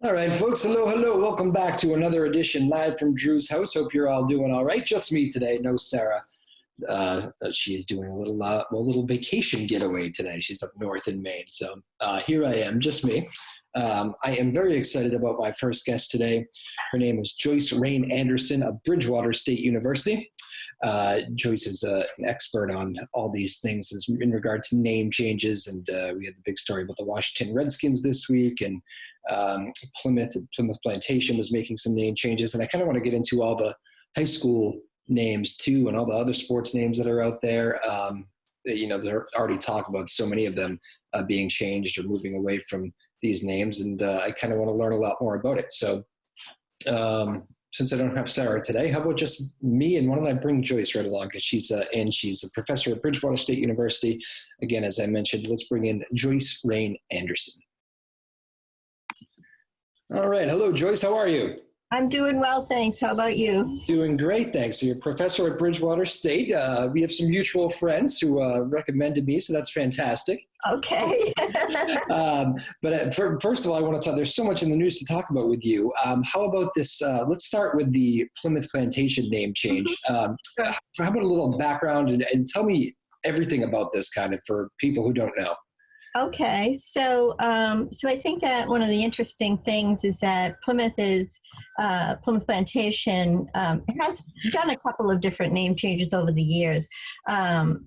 All right, folks. Hello, hello. Welcome back to another edition live from Drew's house. Hope you're all doing all right. Just me today. No Sarah. She is doing a little vacation getaway today. She's up north in Maine. So here I am, just me. I am very excited about my first guest today. Her name is Joyce Rain Anderson of Bridgewater State University. Joyce is an expert on all these things in regard to name changes, and we had the big story about the Washington Redskins this week, and Plymouth Plantation was making some name changes, and I kind of want to get into all the high school names too, and all the other sports names that are out there. They're already talk about so many of them being changed or moving away from these names, and I kind of want to learn a lot more about it. So since I don't have Sarah today, how about just me, and why don't I bring Joyce right along, because she's a professor at Bridgewater State University. Again, as I mentioned, let's bring in Joyce Rain Anderson. All right. Hello, Joyce. How are you? I'm doing well, thanks. How about you? Doing great, thanks. So you're a professor at Bridgewater State. We have some mutual friends who recommended me, so that's fantastic. Okay. First of all, I want to tell, there's so much in the news to talk about with you. How about this? Let's start with the Plymouth Plantation name change. Sure. How about a little background and tell me everything about this, kind of, for people who don't know. Okay, so I think that one of the interesting things is that Plymouth Plantation has done a couple of different name changes over the years, and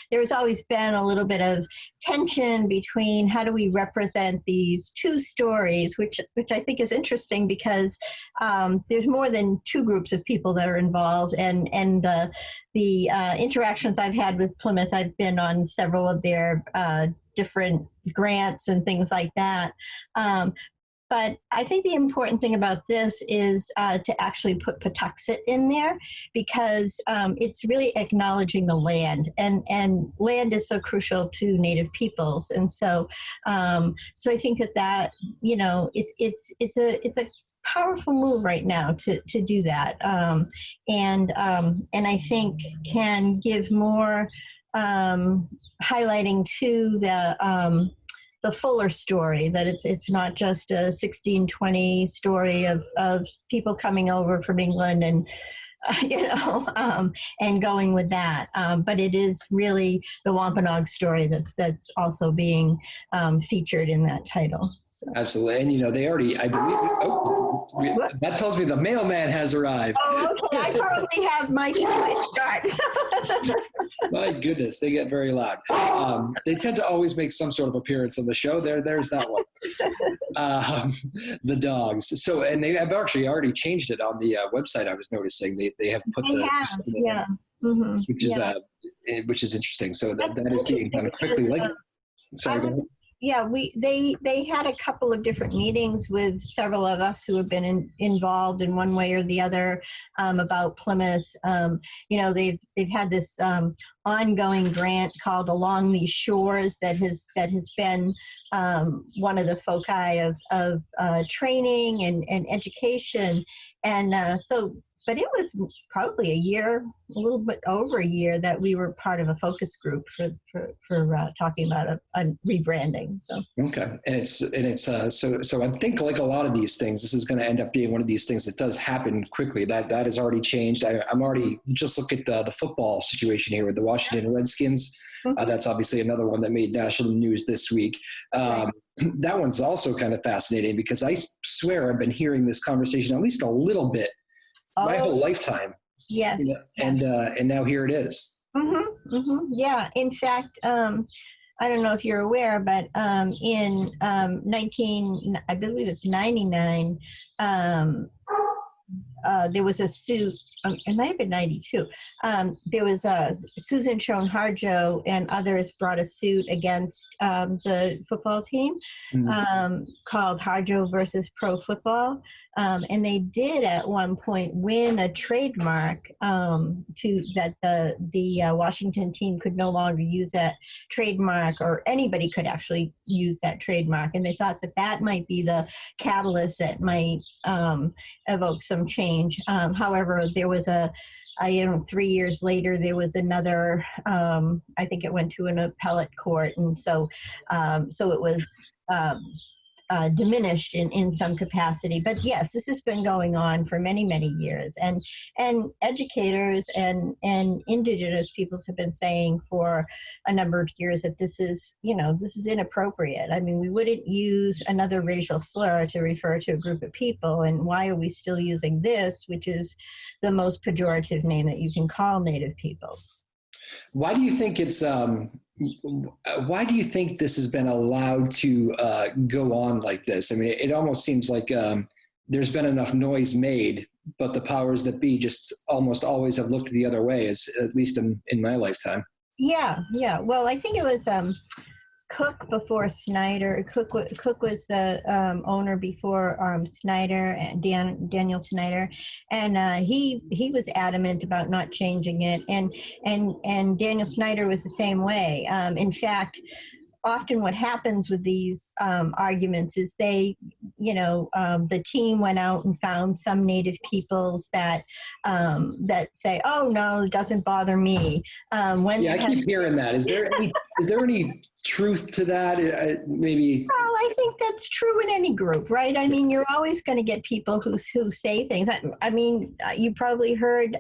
there's always been a little bit of tension between how do we represent these two stories, which I think is interesting because there's more than two groups of people that are involved, and the interactions I've had with Plymouth, I've been on several of their different grants and things like that. But I think the important thing about this is to actually put Patuxet in there, because it's really acknowledging the land, and land is so crucial to Native peoples. And so I think that it's a powerful move right now to do that, and I think can give more highlighting to the fuller story, that it's not just a 1620 story of people coming over from England and and going with that, but it is really the Wampanoag story that's also being featured in that title. So. Absolutely. And, they already, I believe, that tells me the mailman has arrived. Oh, okay. I probably have my start. My goodness, they get very loud. They tend to always make some sort of appearance on the show. There's that one. The dogs. So, and they have actually already changed it on the website. I was noticing they have put yeah. Mm-hmm. Which is interesting. So that is being done quickly. Sorry, go ahead. Yeah, they had a couple of different meetings with several of us who have been involved in one way or the other about Plymouth. They've had this ongoing grant called Along These Shores that has been one of the foci of training and education, and so. But it was probably a little bit over a year, that we were part of a focus group for talking about a rebranding. So okay, and it's so I think, like a lot of these things, this is going to end up being one of these things that does happen quickly. That has already changed. I'm already just look at the football situation here with the Washington Redskins. That's obviously another one that made national news this week. That one's also kind of fascinating, because I swear I've been hearing this conversation at least a little bit my whole lifetime. Yes. And now here it is. Mm-hmm, mm-hmm. Yeah. In fact, I don't know if you're aware, but in I believe it's 99, there was a suit, it might have been 92. There was Susan Schoen Harjo and others brought a suit against the football team called Harjo versus Pro Football. And they did at one point win a trademark that the Washington team could no longer use that trademark, or anybody could actually use that trademark. And they thought that might be the catalyst that might evoke some change. However, there was 3 years later, there was another, I think it went to an appellate court. And so it was diminished in some capacity. But yes, this has been going on for many, many years. And educators and Indigenous peoples have been saying for a number of years that this is inappropriate. I mean, we wouldn't use another racial slur to refer to a group of people. And why are we still using this, which is the most pejorative name that you can call Native peoples? Why do you think why do you think this has been allowed to go on like this? I mean, it almost seems like there's been enough noise made, but the powers that be just almost always have looked the other way, at least in my lifetime. Yeah. Well, I think it was Cook before Snyder. Cook was the owner before Snyder and Daniel Snyder, and he was adamant about not changing it, and Daniel Snyder was the same way. In fact, often what happens with these arguments is the team went out and found some Native peoples that say, "Oh no, it doesn't bother me." I keep hearing that. Is there any truth to that? Maybe. Well, I think that's true in any group, right? I mean, you're always going to get people who say things. I mean, you probably heard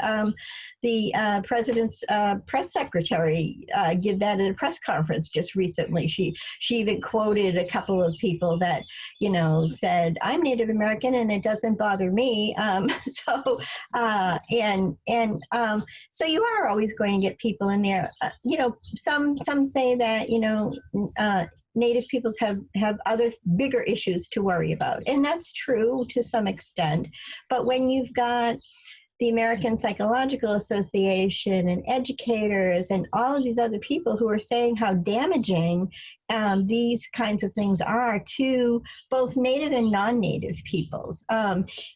the president's press secretary give that at a press conference just recently. She even quoted a couple of people that said, "I'm Native American and it doesn't bother me." So you are always going to get people in there. Some say that Native peoples have other bigger issues to worry about, and that's true to some extent. But when you've got the American Psychological Association and educators and all of these other people who are saying how damaging these kinds of things are to both Native and non-Native peoples.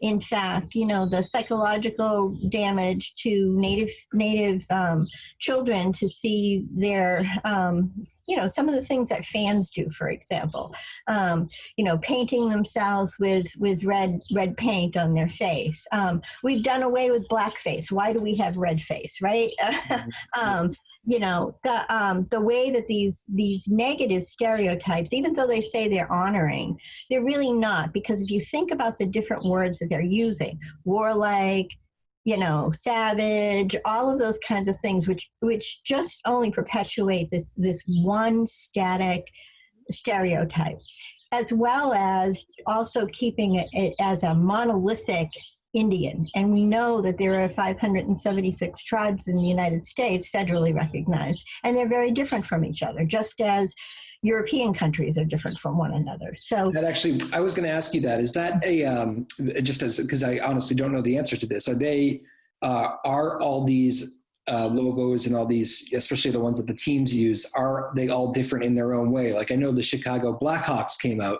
In fact, the psychological damage to Native children to see their, some of the things that fans do, for example, painting themselves with red paint on their face. We've done away with blackface. Why do we have red face, right? The way that these negative stereotypes, even though they say they're honoring, they're really not, because if you think about the different words that they're using, warlike, savage, all of those kinds of things, which just only perpetuate this one static stereotype, as well as also keeping it as a monolithic Indian. And we know that there are 576 tribes in the United States federally recognized, and they're very different from each other, just as European countries are different from one another. So that actually, I was going to ask you that. Is that because I honestly don't know the answer to this. Are all these logos and all these, especially the ones that the teams use, are they all different in their own way? Like I know the Chicago Blackhawks came out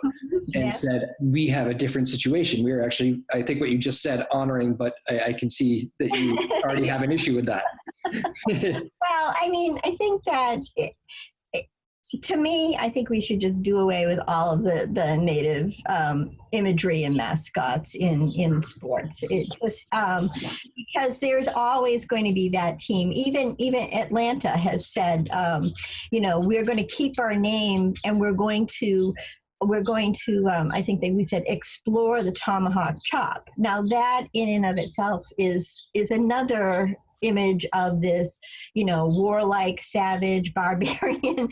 and said, we have a different situation. We're actually, I think what you just said, honoring, but I can see that you already have an issue with that. Well, I mean, I think that to me, I think we should just do away with all of the Native imagery and mascots in sports. It just because there's always going to be that team. Even Atlanta has said, we're going to keep our name and we're going to I think we said explore the tomahawk chop. Now that in and of itself is another image of this, warlike, savage, barbarian,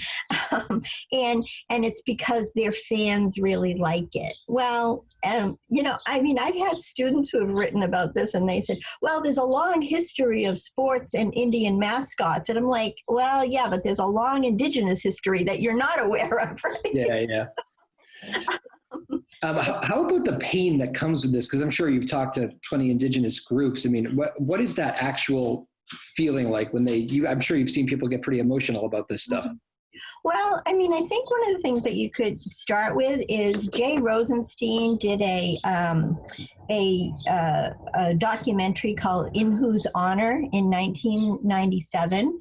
and it's because their fans really like it. Well, I mean, I've had students who have written about this, and they said, "Well, there's a long history of sports and Indian mascots," and I'm like, "Well, yeah, but there's a long Indigenous history that you're not aware of, right?" Yeah. How about the pain that comes with this? Because I'm sure you've talked to plenty of Indigenous groups. I mean, what is that actual feeling like when I'm sure you've seen people get pretty emotional about this stuff. Well, I mean, I think one of the things that you could start with is Jay Rosenstein did a documentary called In Whose Honor in 1997.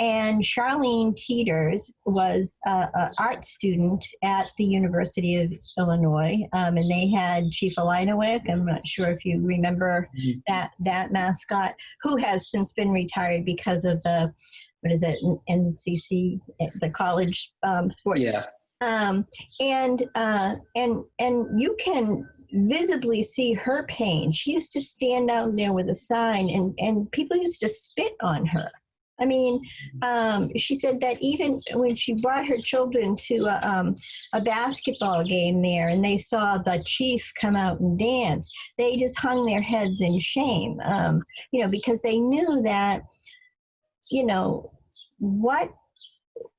And Charlene Teeters was an art student at the University of Illinois. And they had Chief Alinowick, I'm not sure if you remember that mascot, who has since been retired because of the, NCC, the college sport. Yeah. Um, and you can visibly see her pain. She used to stand out there with a sign, and people used to spit on her. I mean, she said that even when she brought her children to a basketball game there, and they saw the chief come out and dance, they just hung their heads in shame, because they knew that,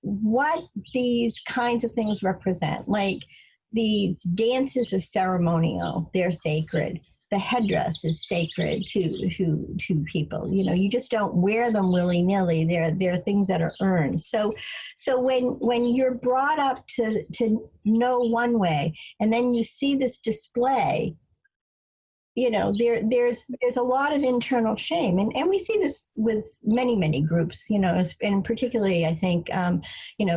what these kinds of things represent. Like, these dances are ceremonial, they're sacred. The headdress is sacred to people. You just don't wear them willy-nilly. They're things that are earned. So when you're brought up to know one way, and then you see this display, there's a lot of internal shame, and we see this with many groups, and particularly, I think,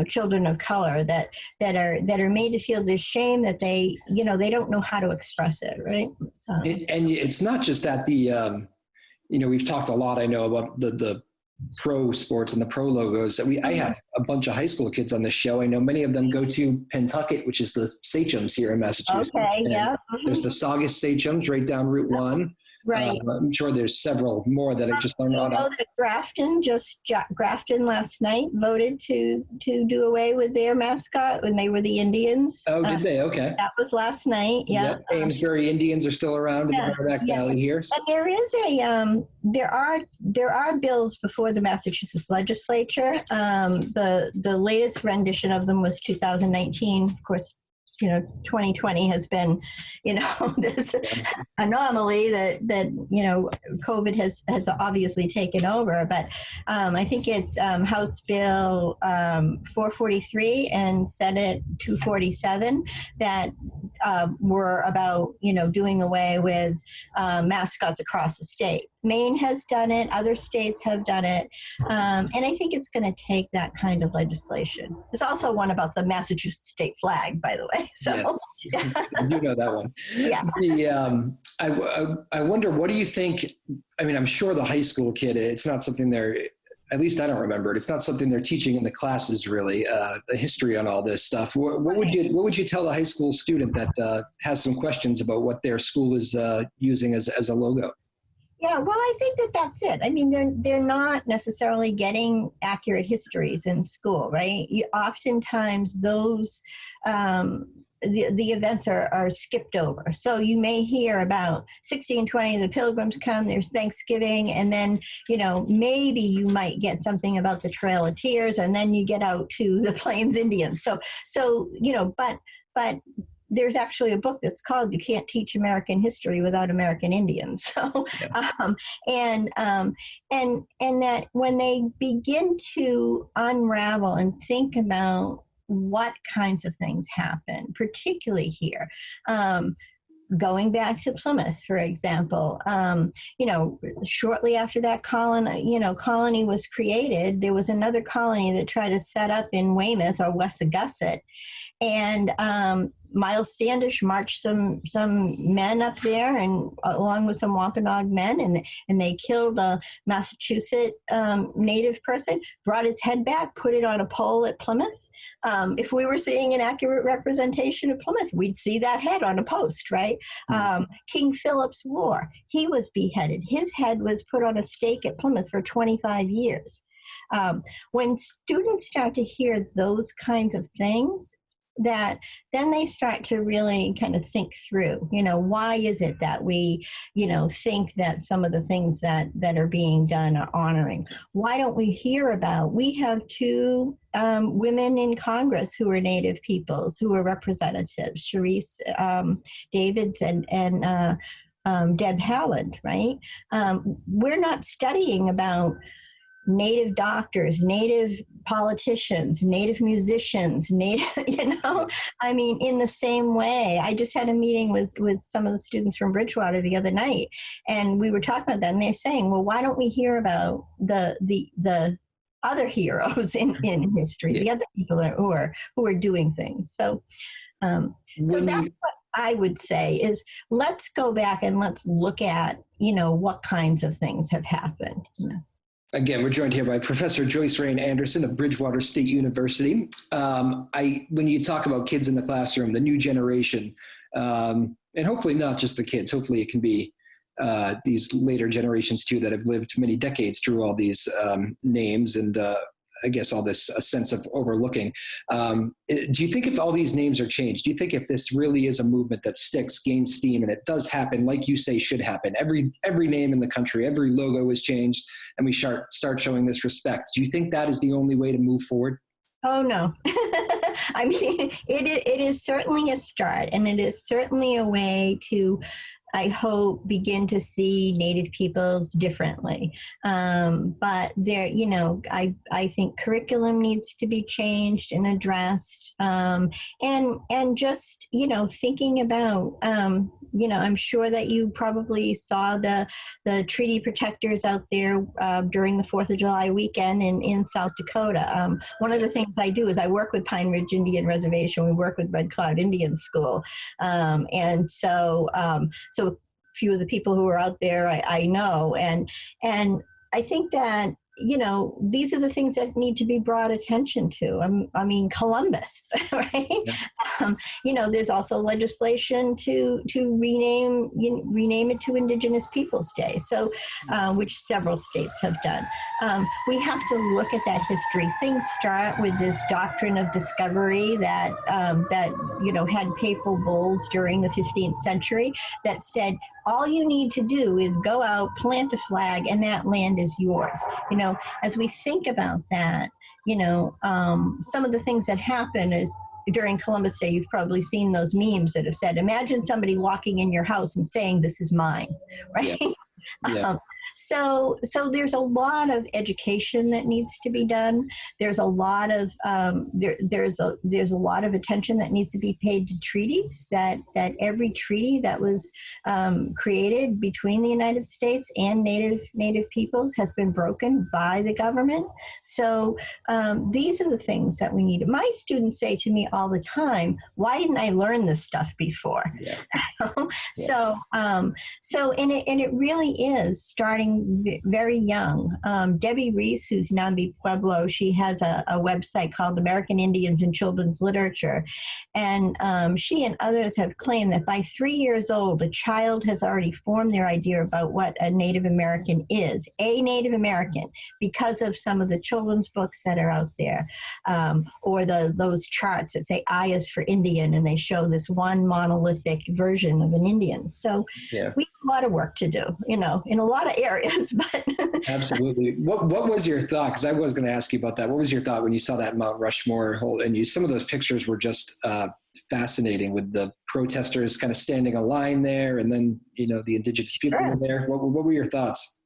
children of color that are made to feel this shame that they don't know how to express it, right? And it's not just that we've talked a lot, I know, about the pro sports and the pro logos. I have a bunch of high school kids on this show. I know many of them go to Pentucket, which is the Sachems here in Massachusetts. Okay, yeah. There's the Saugus Sachems right down Route 1. Right. I'm sure there's several more that I just don't know. That Grafton last night voted to do away with their mascot when they were the Indians. Oh, did they? Okay. That was last night. Yeah. Yep. Amesbury Indians are still around in the Merrimack Valley here. And there is there are bills before the Massachusetts Legislature. The latest rendition of them was 2019. Of course, 2020 has been, this anomaly that COVID has obviously taken over. But I think it's House Bill 443 and Senate 247 that were about, doing away with mascots across the state. Maine has done it. Other states have done it. And I think it's going to take that kind of legislation. There's also one about the Massachusetts state flag, by the way. So yeah. You know that one. Yeah. I wonder, what do you think? I mean, I'm sure the high school kid, it's not something at least I don't remember it. It's not something they're teaching in the classes, really, the history on all this stuff. What would you tell the high school student that has some questions about what their school is using as a logo? Yeah, well, I think that's it. I mean, they're not necessarily getting accurate histories in school, right? Oftentimes those the events are skipped over. So you may hear about 1620, the Pilgrims come, there's Thanksgiving, and then, maybe you might get something about the Trail of Tears, and then you get out to the Plains Indians. So but there's actually a book that's called "You Can't Teach American History Without American Indians." So, and that when they begin to unravel and think about what kinds of things happen, particularly here, going back to Plymouth, for example, shortly after that colony was created, there was another colony that tried to set up in Weymouth or Wessagusset, and Miles Standish marched some men up there, and along with some Wampanoag men, and they killed a Massachusetts native person, brought his head back, put it on a pole at Plymouth. If we were seeing an accurate representation of Plymouth, we'd see that head on a post, right? King Philip's War, he was beheaded. His head was put on a stake at Plymouth for 25 years. When students start to hear those kinds of things, that then they start to really kind of think through, why is it that we, think that some of the things that are being done are honoring? Why don't we hear about, we have two women in Congress who are Native peoples, who are representatives, Sharice Davids and Deb Haaland, right? We're not studying about Native doctors, Native politicians, Native musicians, Native, I mean, in the same way. I just had a meeting with some of the students from Bridgewater the other night, and we were talking about that, and they're saying, well, why don't we hear about the other heroes in history, the other people who are doing things. So that's what I would say is, let's go back and let's look at, what kinds of things have happened. Again, we're joined here by Professor Joyce Rain Anderson of Bridgewater State University. When you talk about kids in the classroom, the new generation, and hopefully not just the kids, hopefully it can be these later generations too that have lived many decades through all these names and I guess all this sense of overlooking. Do you think if all these names are changed, do you think if this really is a movement that sticks, gains steam, and it does happen, like you say should happen, every name in the country, every logo is changed, and we start showing this respect, do you think that is the only way to move forward? Oh, no. I mean, it is certainly a start, and it is certainly a way to, I hope, begin to see Native peoples differently. But there, I think curriculum needs to be changed and addressed. And just, thinking about, I'm sure that you probably saw the treaty protectors out there during the 4th of July weekend in South Dakota. One of the things I do is I work with Pine Ridge Indian Reservation. We work with Red Cloud Indian School. And so few of the people who are out there I know, and I think that these are the things that need to be brought attention to. I mean, Columbus, right? Yeah. There's also legislation to rename it to Indigenous Peoples Day, so which several states have done. We have to look at that history. Things start with this doctrine of discovery that had papal bulls during the 15th century that said all you need to do is go out, plant a flag, and that land is yours. As we think about that, some of the things that happen is during Columbus Day, you've probably seen those memes that have said, imagine somebody walking in your house and saying, this is mine, right? Yeah. Yeah. So there's a lot of education that needs to be done. There's a lot of there's a lot of attention that needs to be paid to treaties. That every treaty that was created between the United States and Native peoples has been broken by the government. So these are the things that we need. My students say to me all the time, "Why didn't I learn this stuff before?" Yeah. So it really is starting very young. Debbie Reese, who's Nambi Pueblo, she has a website called American Indians in Children's Literature. And she and others have claimed that by 3 years old, a child has already formed their idea about what a Native American is, a Native American, because of some of the children's books that are out there, or those charts that say I is for Indian, and they show this one monolithic version of an Indian. So yeah. We have a lot of work to do, in a lot of areas. But absolutely. What was your thought? Because I was going to ask you about that. What was your thought when you saw that Mount Rushmore whole? And some of those pictures were just fascinating, with the protesters kind of standing a line there, and then the Indigenous people were there. What were your thoughts?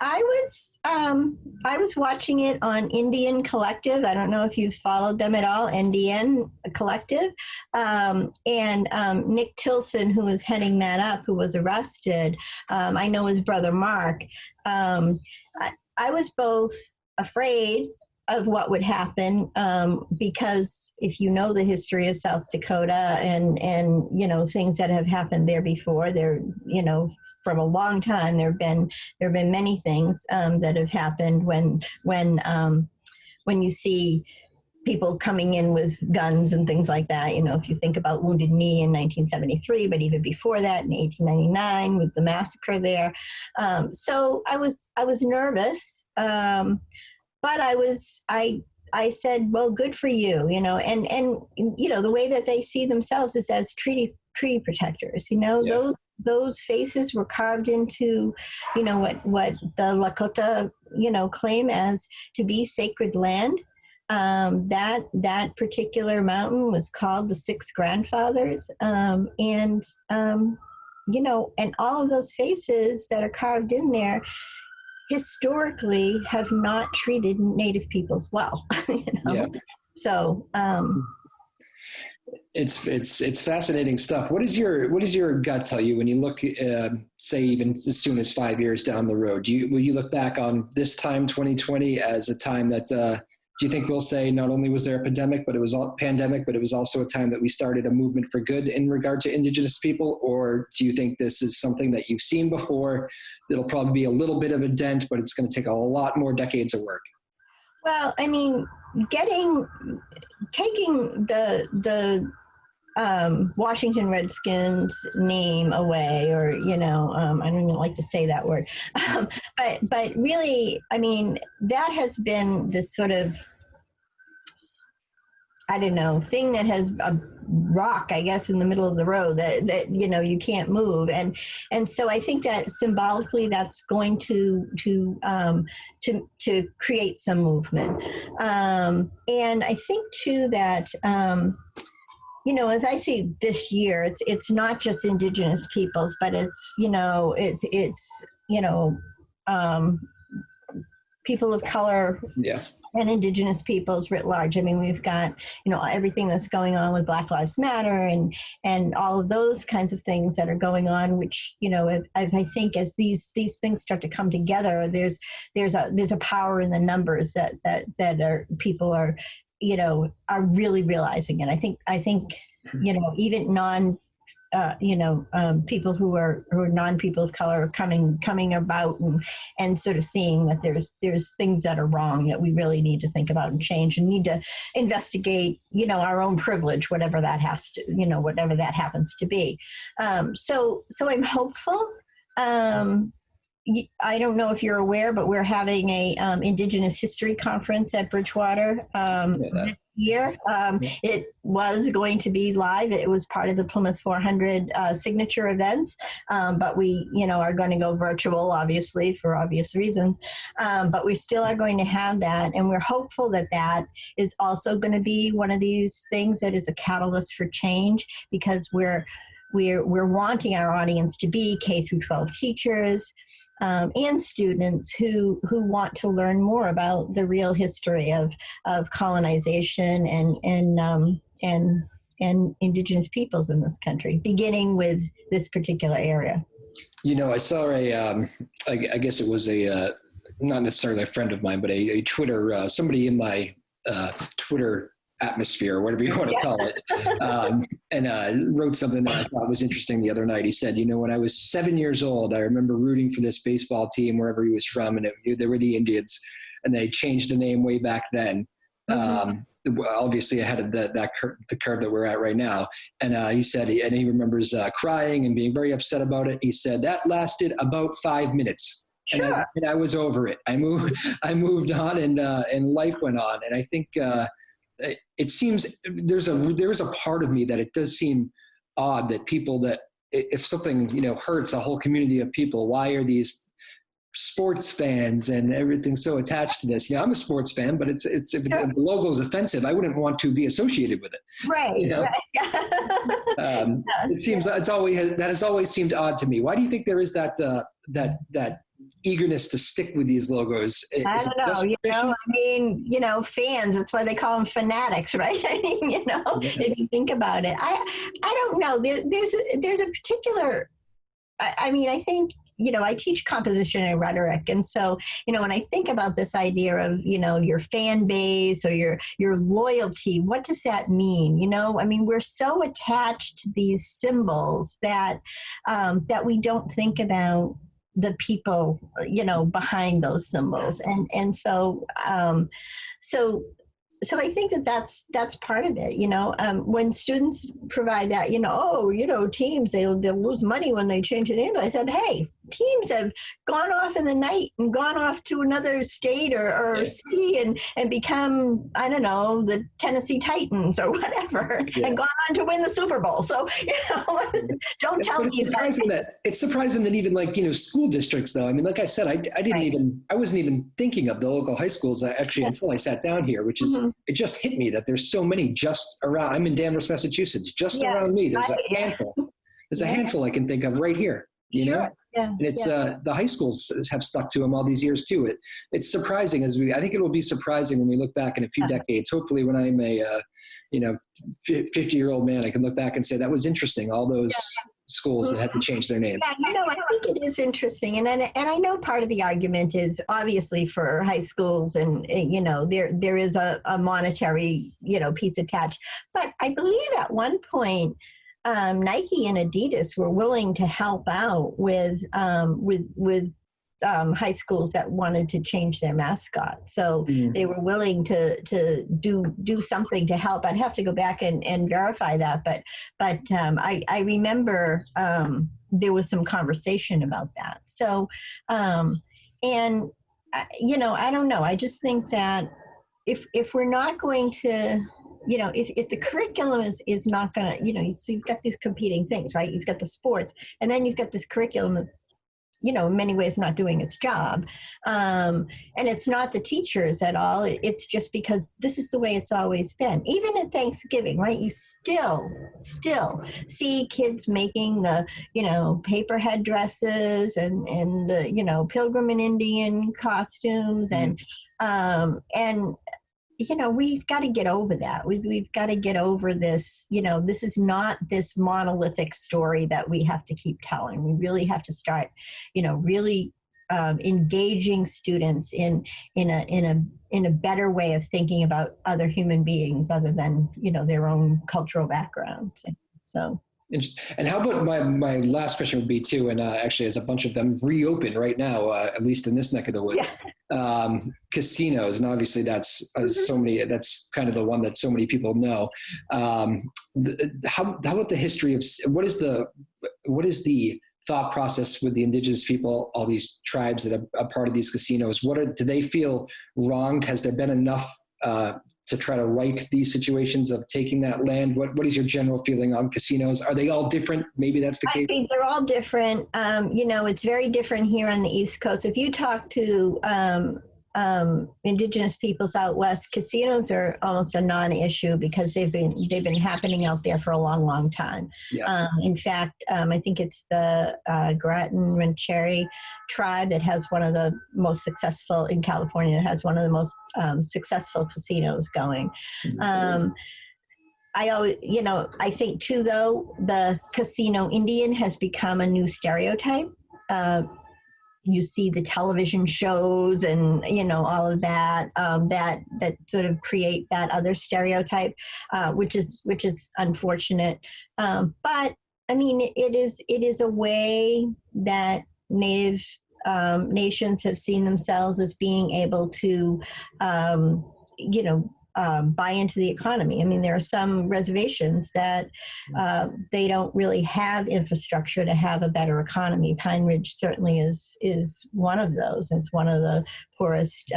I was watching it on Indian Collective. I don't know if you've followed them at all, Indian Collective. And Nick Tilson, who was heading that up, who was arrested, I know his brother Mark. I was both afraid of what would happen, because if you know the history of South Dakota and things that have happened there before, from a long time, there have been many things that have happened when you see people coming in with guns and things like that. If you think about Wounded Knee in 1973, but even before that in 1899 with the massacre there. So I was nervous, but I said, well, good for you, and the way that they see themselves is as treaty protectors. Yeah. Those faces were carved into, what the Lakota, claim as to be sacred land. That particular mountain was called the Six Grandfathers, and all of those faces that are carved in there historically have not treated Native peoples well. Yeah. So. It's fascinating stuff. What does your gut tell you when you look, say, even as soon as 5 years down the road? Will you look back on this time, 2020, as a time that do you think we'll say not only was there a pandemic, but it was also a time that we started a movement for good in regard to Indigenous people? Or do you think this is something that you've seen before? It'll probably be a little bit of a dent, but it's going to take a lot more decades of work. Well, I mean, taking the Washington Redskins name away, or I don't even like to say that word, but really, I mean, that has been this sort of, I don't know, thing that has a rock, I guess, in the middle of the road that you can't move, and so I think that symbolically that's going to create some movement, and I think too that as I see this year, it's not just Indigenous peoples, but it's people of color. Yeah. And Indigenous peoples writ large. I mean, we've got, everything that's going on with Black Lives Matter and all of those kinds of things that are going on, which, I think as these things start to come together, there's a power in the numbers that people are really realizing. And I think, even people who are non-people of color are coming about and sort of seeing that there's things that are wrong that we really need to think about and change, and need to investigate, our own privilege, whatever that whatever that happens to be. So I'm hopeful. I don't know if you're aware, but we're having a Indigenous History Conference at Bridgewater this year. It was going to be live. It was part of the Plymouth 400 signature events, but we, are going to go virtual, obviously, for obvious reasons. But we still are going to have that, and we're hopeful that that is also going to be one of these things that is a catalyst for change, because we're wanting our audience to be K through 12 teachers, and students who want to learn more about the real history of colonization and Indigenous peoples in this country, beginning with this particular area. I saw I guess it was not necessarily a friend of mine, but a Twitter, somebody in my Twitter atmosphere, or whatever you want to call it, and wrote something that I thought was interesting the other night. He said, when I was 7 years old, I remember rooting for this baseball team wherever he was from, and they were the Indians, and they changed the name way back then. Obviously ahead of the curve that we're at right now. And he said, and he remembers crying and being very upset about it. He said that lasted about 5 minutes. Sure. And I was over it. I moved on, and life went on. And I think, it seems there's a part of me that it does seem odd that people, that if something hurts a whole community of people, why are these sports fans and everything so attached to this? I'm a sports fan, but if the logo is offensive, I wouldn't want to be associated with it. Right. It seems that has always seemed odd to me. Why do you think there is that eagerness to stick with these logos? I don't know, fans, that's why they call them fanatics, right? I mean, if you think about it, I don't know. There's a particular, I think, I teach composition and rhetoric. And so, when I think about this idea of, your fan base or your loyalty, what does that mean? We're so attached to these symbols that we don't think about the people, behind those symbols. And so I think that's part of it, when students provide that, teams, they'll lose money when they change it in. I said, hey, teams have gone off in the night and gone off to another state or city and become, I don't know, the Tennessee Titans or whatever, and gone on to win the Super Bowl. So, don't tell me that. It's surprising that even school districts, though. I mean, like I said, I wasn't even thinking of the local high schools actually until I sat down here, which is, it just hit me that there's so many just around. I'm in Danvers, Massachusetts, just around me. There's a handful. There's a handful I can think of right here. Sure. Yeah. And it's the high schools have stuck to them all these years too. It's surprising I think it will be surprising when we look back in a few decades. Hopefully, when I'm a 50-year-old man, I can look back and say that was interesting. All those schools that had to change their name. Yeah, I think it is interesting, and I know part of the argument is obviously for high schools, and there is a monetary piece attached. But I believe at one point, Nike and Adidas were willing to help out with high schools that wanted to change their mascot. So they were willing to do something to help. I'd have to go back and verify that, but I remember there was some conversation about that. So and I don't know. I just think that if we're not going to, if the curriculum is not going to, so you've got these competing things, right? You've got the sports, and then you've got this curriculum that's, in many ways not doing its job. And it's not the teachers at all. It's just because this is the way it's always been. Even at Thanksgiving, right? You still see kids making the, paper headdresses and the, Pilgrim and Indian costumes and we've got to get over that. We've got to get over this. This is not this monolithic story that we have to keep telling. We really have to start, really engaging students in a better way of thinking about other human beings other than their own cultural background. So. And how about my last question would be too, and actually as a bunch of them reopen right now, at least in this neck of the woods, casinos, and obviously that's so many. That's kind of the one that so many people know. How about the history of what is the thought process with the indigenous people, all these tribes that are part of these casinos? Do they feel wronged? Has there been enough to try to right these situations of taking that land? What is your general feeling on casinos? Are they all different? Maybe that's the case. I think they're all different. It's very different here on the East Coast. If you talk to indigenous peoples out west, casinos are almost a non-issue because they've been happening out there for a long, long time. Yeah. In fact, I think it's the Grattan Rancheri tribe that has one of the most successful in California. Has one of the most successful casinos going. I always, I think too, though, the casino Indian has become a new stereotype. You see the television shows and, all of that, that sort of create that other stereotype, which is unfortunate. But I mean, it is a way that Native nations have seen themselves as being able to, buy into the economy. I mean, there are some reservations that they don't really have infrastructure to have a better economy. Pine Ridge certainly is one of those. It's one of the poorest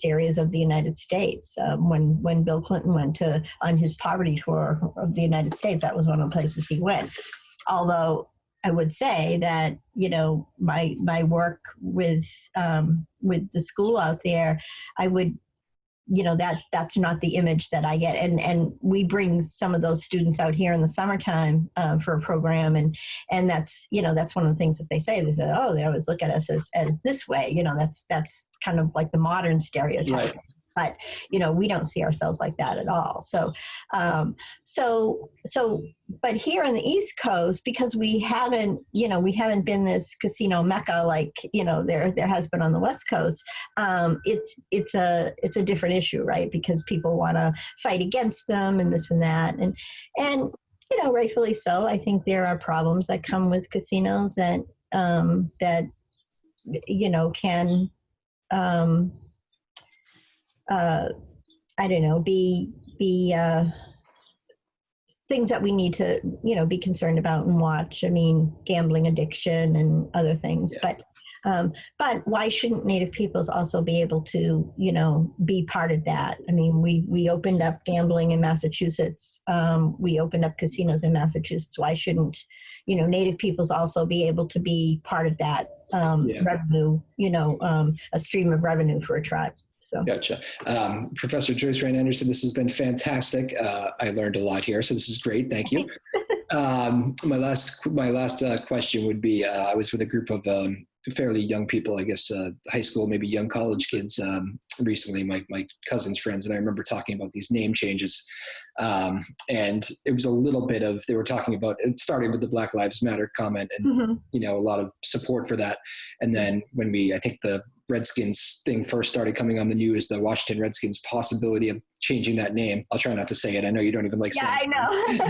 areas of the United States. When Bill Clinton went on his poverty tour of the United States, that was one of the places he went. Although I would say that my work with the school out there, I would. That's not the image that I get. And we bring some of those students out here in the summertime for a program. And that's, that's one of the things that they say. They say, oh, they always look at us as this way. That's kind of like the modern stereotype. Right. But, we don't see ourselves like that at all. So, but here on the East Coast, because we haven't been this casino mecca like, there has been on the West Coast, it's a different issue, right? Because people want to fight against them and this and that. And rightfully so. I think there are problems that come with casinos that can, be things that we need to, be concerned about and watch. I mean, gambling addiction and other things. Yeah. But why shouldn't Native peoples also be able to, be part of that? I mean, we opened up gambling in Massachusetts. We opened up casinos in Massachusetts. Why shouldn't, Native peoples also be able to be part of that revenue, a stream of revenue for a tribe? So. Gotcha. Professor Joyce Rain Anderson, this has been fantastic. I learned a lot here, so this is great. Thank you. My last question would be, I was with a group of fairly young people, I guess, high school, maybe young college kids recently, my cousin's friends, and I remember talking about these name changes. And it was a little bit of, they were talking about, it started with the Black Lives Matter comment and, a lot of support for that. And then when I think the Redskins thing first started coming on the news, the Washington Redskins possibility of changing that name. I'll try not to say it. I know you don't even like saying it.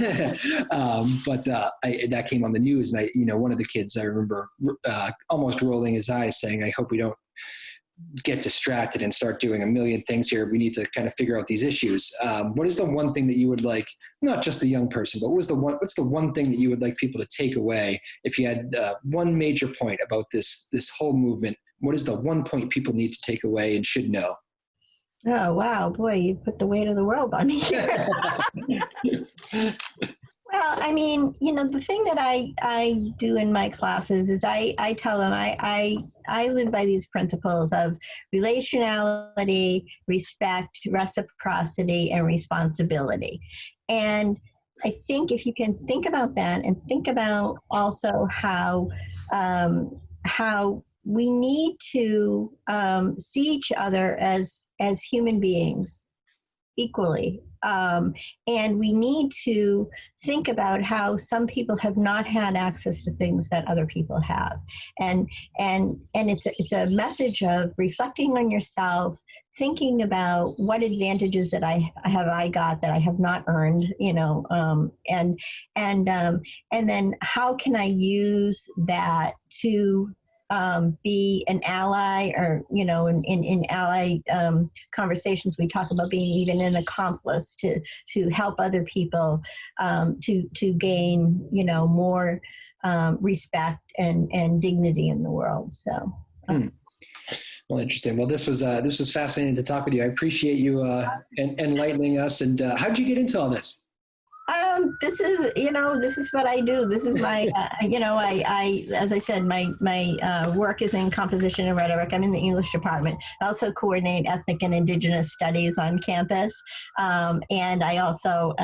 Yeah, I know. But that came on the news, and one of the kids, I remember almost rolling his eyes saying, I hope we don't get distracted and start doing a million things here. We need to kind of figure out these issues. What is the one thing that you would like, not just the young person, but what's the one thing that you would like people to take away if you had one major point about this whole movement? What is the one point people need to take away and should know? Oh, wow. Boy, you put the weight of the world on me here. Well, I mean, the thing that I do in my classes is I tell them I live by these principles of relationality, respect, reciprocity, and responsibility. And I think if you can think about that and think about also how we need to see each other as human beings equally. And we need to think about how some people have not had access to things that other people have. And it's a message of reflecting on yourself, thinking about what advantages that I got that I have not earned, and then how can I use that to be an ally, or in ally conversations we talk about being even an accomplice to help other people to gain more respect and dignity in the world. So well, interesting. Well, this was fascinating to talk with you. I appreciate you enlightening us. And how'd you get into all this? This is what I do. This is my, I as I said, my work is in composition and rhetoric. I'm in the English department. I also coordinate ethnic and Indigenous studies on campus. And I also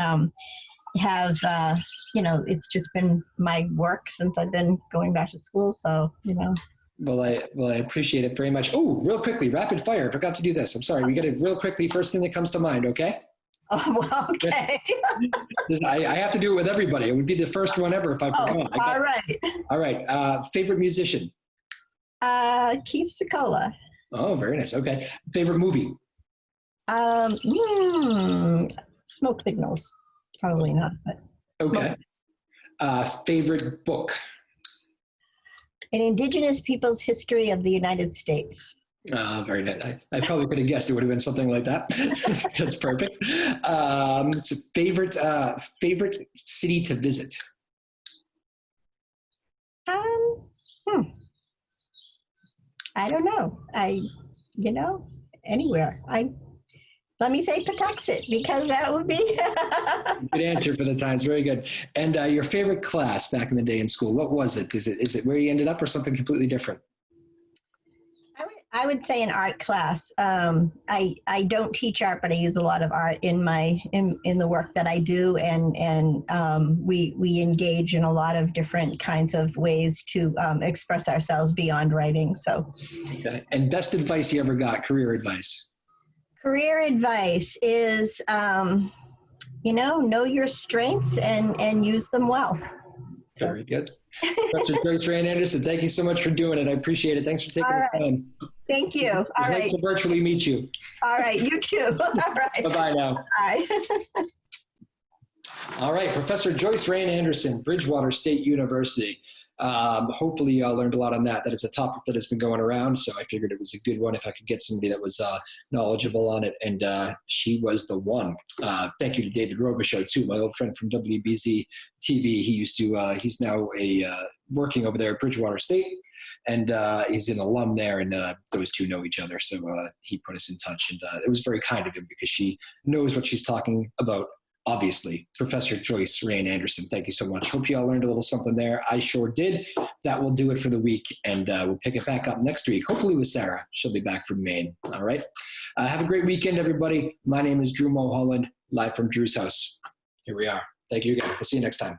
have, it's just been my work since I've been going back to school. So, Well, I appreciate it very much. Oh, real quickly, rapid fire. I forgot to do this. I'm sorry. We got it real quickly. First thing that comes to mind. Okay. Oh, well, okay. I have to do it with everybody. It would be the first one ever if I forgot. All right. Favorite musician? Keith Secola. Oh, very nice. Okay. Favorite movie? Smoke Signals. Probably not, but. Okay. Favorite book? An Indigenous People's History of the United States. Very nice. I probably could have guessed it would have been something like that. That's perfect. It's a favorite city to visit. I don't know. Anywhere. Let me say Patuxent, because that would be good answer for the times. Very good. And your favorite class back in the day in school, what was it? Is it where you ended up, or something completely different? I would say an art class. I don't teach art, but I use a lot of art in the work that I do, and we engage in a lot of different kinds of ways to express ourselves beyond writing. So, okay. And best advice you ever got? Career advice. Career advice is, know your strengths and use them well. Very good. Dr. Joyce Rain Anderson, thank you so much for doing it. I appreciate it. Thanks for taking the time. Thank you. All right. Nice to virtually meet you. All right. You too. All right. Bye-bye now. Bye. All right. Professor Joyce Rain Anderson, Bridgewater State University. Hopefully you all learned a lot on that. That is a topic that has been going around, so I figured it was a good one if I could get somebody that was knowledgeable on it, and she was the one. Thank you to David Robichaud, too, my old friend from WBZ TV. He's now working over there at Bridgewater State, and he's an alum there, and those two know each other, so he put us in touch, and it was very kind of him because she knows what she's talking about. Obviously, Professor Joyce Rain Anderson, thank you so much. Hope you all learned a little something there. I sure did. That will do it for the week, and we'll pick it back up next week, hopefully with Sarah. She'll be back from Maine. All right. Have a great weekend, everybody. My name is Drew Moholland, live from Drew's house. Here we are. Thank you again. We'll see you next time.